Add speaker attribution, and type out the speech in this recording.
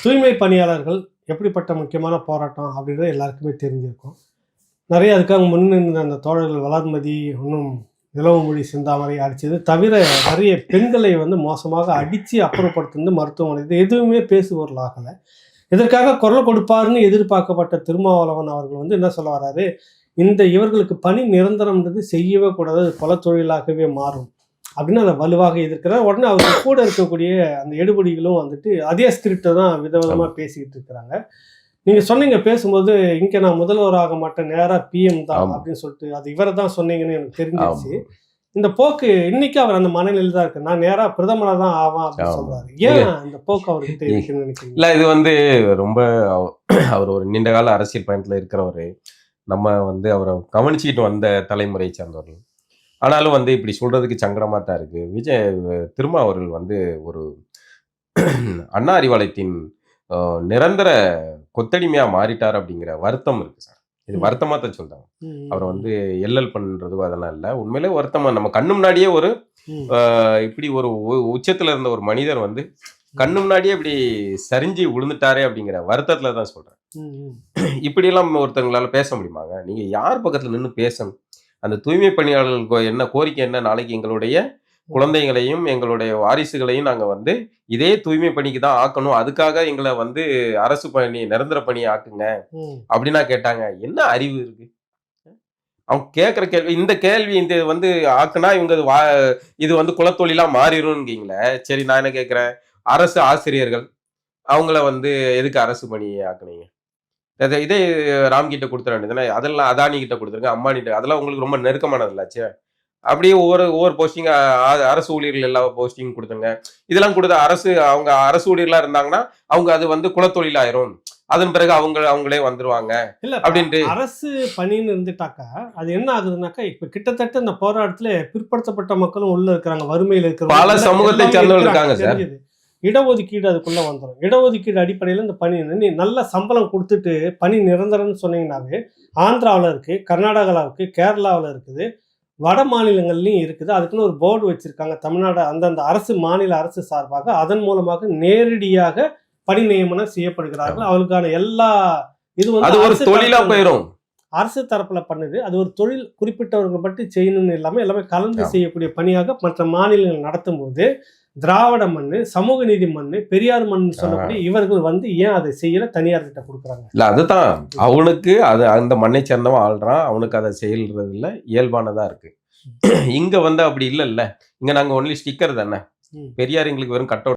Speaker 1: தூய்மை பணியாளர்கள் எப்படிப்பட்ட முக்கியமான போராட்டம் அப்படின்றது எல்லாருக்குமே தெரிஞ்சிருக்கும். நிறைய அதுக்காக முன்னிருந்த அந்த தோழர்கள் வளர்மதி, இன்னும் நிலவுமொழி சிந்தாமரை அடித்தது தவிர நிறைய பெண்களை வந்து மோசமாக அடித்து அப்புறப்படுத்துந்து மருத்துவமனை இது எதுவுமே பேசுபொருளாகலை. இதற்காக குரல் கொடுப்பாருன்னு எதிர்பார்க்கப்பட்ட திருமாவளவன் அவர்கள் வந்து என்ன சொல்ல வர்றாரு, இவர்களுக்கு பணி நிரந்தரம்ன்றது செய்யவே கூடாது, கொலை தொழிலாகவே மாறும் அப்படின்னு அதை வலுவாக எதிர்க்கிறார். உடனே அவங்க கூட இருக்கக்கூடிய அந்த எடுபடிகளும் வந்துட்டு அதே ஸ்கிரிப்டை தான் விதவிதமாக பேசிக்கிட்டு இருக்கிறாங்க. நீங்க சொன்னீங்க பேசும்போது, இங்க நான் முதல்வர் ஆக மாட்டேன், நேரா பிஎம் தான் அப்படின்னு சொல்லிட்டு அது இவரை தான் சொன்னீங்கன்னு எனக்கு தெரிஞ்சிருச்சு. இந்த போக்கு இன்னைக்கு அவர் அந்த மனநிலையில் தான் இருக்கு. நான் நேரா பிரதமரா தான் ஆவான் அப்படின்னு சொல்றாரு. ஏன் இந்த போக்கு அவர்கிட்ட இருக்குன்னு நினைக்கிறீங்க?
Speaker 2: இல்ல, இது வந்து ரொம்ப அவர் ஒரு நீண்ட கால அரசியல் பயணத்துல இருக்கிறவரு. நம்ம வந்து அவரை கவனிச்சுக்கிட்டு வந்த தலைமுறையை சேர்ந்தவர்கள். ஆனாலும் வந்து இப்படி சொல்றதுக்கு சங்கடமா தான் இருக்கு. திருமா அவர்கள் வந்து ஒரு அண்ணா அறிவாலயத்தின் நிரந்தர கொத்தடிமையா மாறிட்டார் அப்படிங்கிற வருத்தம் இருக்கு சார். இது வருத்தமா தான் சொல்றாங்க. அவரை வந்து எல்எல் பண்றது அதெல்லாம் இல்லை, உண்மையிலே வருத்தமா. நம்ம கண்ணு முன்னாடியே ஒரு இப்படி ஒரு உச்சத்துல இருந்த ஒரு மனிதர் வந்து கண்ணு முன்னாடியே இப்படி சரிஞ்சு விழுந்துட்டாரே அப்படிங்கிற வருத்தத்துல தான் சொல்றேன். இப்படி எல்லாம் ஒருத்தவங்களால பேச முடியுமாங்க? நீங்க யார் பக்கத்துல நின்று பேசணும்? அந்த தூய்மை பணியாளர்களுக்கு என்ன கோரிக்கை என்ன? நாளைக்கு எங்களுடைய குழந்தைகளையும் எங்களுடைய வாரிசுகளையும் நாங்க வந்து இதே தூய்மை பணிக்கு தான் ஆக்கணும், அதுக்காக எங்களை வந்து அரசு பணி நிரந்தர பணியை ஆக்குங்க அப்படின்னா கேட்டாங்க. என்ன அறிவு இருக்கு அவங்க கேட்கிற கேள்வி? இந்த கேள்வி இந்த வந்து ஆக்குனா இவங்க இது வந்து குலத்தொழிலா மாறிடும்ங்கீங்களே. சரி, நான் என்ன கேட்கிறேன், அரசு ஆசிரியர்கள் அவங்கள வந்து எதுக்கு அரசு பணியை ஆக்குனீங்க? இதே ராம்கிட்ட கொடுத்துட வேண்டியதுதானே? அதெல்லாம் அதானி கிட்ட கொடுத்துருங்க, அம்பானிட்ட, அதெல்லாம் உங்களுக்கு ரொம்ப நெருக்கமானது இல்லாச்சு. அப்படியே ஒவ்வொரு போஸ்டிங் அரசு ஊழியர்கள் எல்லா போஸ்டிங் கொடுத்துங்க. இதெல்லாம் கொடுத்த அவங்க அரசு ஊழியர்களா இருந்தாங்கன்னா அவங்க அது வந்து குலத்தொழில் ஆயிரும், அதன் பிறகு அவங்களே வந்துருவாங்க அப்படின்ட்டு.
Speaker 1: அரசு பணின்னு இருந்துட்டாக்கா அது என்ன ஆகுதுன்னாக்கா, இப்ப கிட்டத்தட்ட இந்த போராட்டத்துல பிற்படுத்தப்பட்ட மக்களும் உள்ள இருக்கிறாங்க, வறுமையில இருக்கிற
Speaker 2: பல சமூகத்தை சேர்ந்தவர்கள் இருக்காங்க சார்.
Speaker 1: இடஒதுக்கீடு அதுக்குள்ள வந்துடும். இடஒதுக்கீடு அடிப்படையில் இந்த பணி நீ நல்ல சம்பளம் கொடுத்துட்டு பணி நிரந்தரம்னு சொன்னீங்கன்னாவே ஆந்திராவில் இருக்கு, கர்நாடகாவில் இருக்கு, கேரளாவில் இருக்குது, வட மாநிலங்கள்லையும் இருக்குது. அதுக்குன்னு ஒரு போர்டு வச்சிருக்காங்க தமிழ்நாடு அந்தந்த அரசு மாநில அரசு சார்பாக. அதன் மூலமாக நேரடியாக பணி நியமனம் செய்யப்படுகிறார்கள். அவளுக்கான எல்லா இது வந்து
Speaker 2: ஒரு தொழிலா போயிடும்.
Speaker 1: அரசு தரப்புல பண்ணுது. அது ஒரு தொழில் குறிப்பிட்டவர்கள் மட்டும் செய்யணும்னு எல்லாமே கலந்து செய்யக்கூடிய பணியாக மற்ற மாநிலங்கள் நடத்தும் போது திராவிட மண்ணு, சமூக நீதி மண்ணு, பெரியார் மண் சொல்லக்கூடிய இவர்கள் வந்து ஏன் அதை செய்யல, தனியார் கிட்ட கொடுக்குறாங்க?
Speaker 2: இல்ல, அதுதான் அவனுக்கு அது அந்த மண்ணை சேர்ந்தவன் ஆள்றான், அவனுக்கு அதை செயல்றது இல்லை, இயல்பானதா இருக்கு. இங்க வந்து அப்படி இல்லைல்ல. இங்க நாங்க ஒன்லி ஸ்டிக்கர் தானே. பெரியார் எங்களுக்கு வெறும் கட்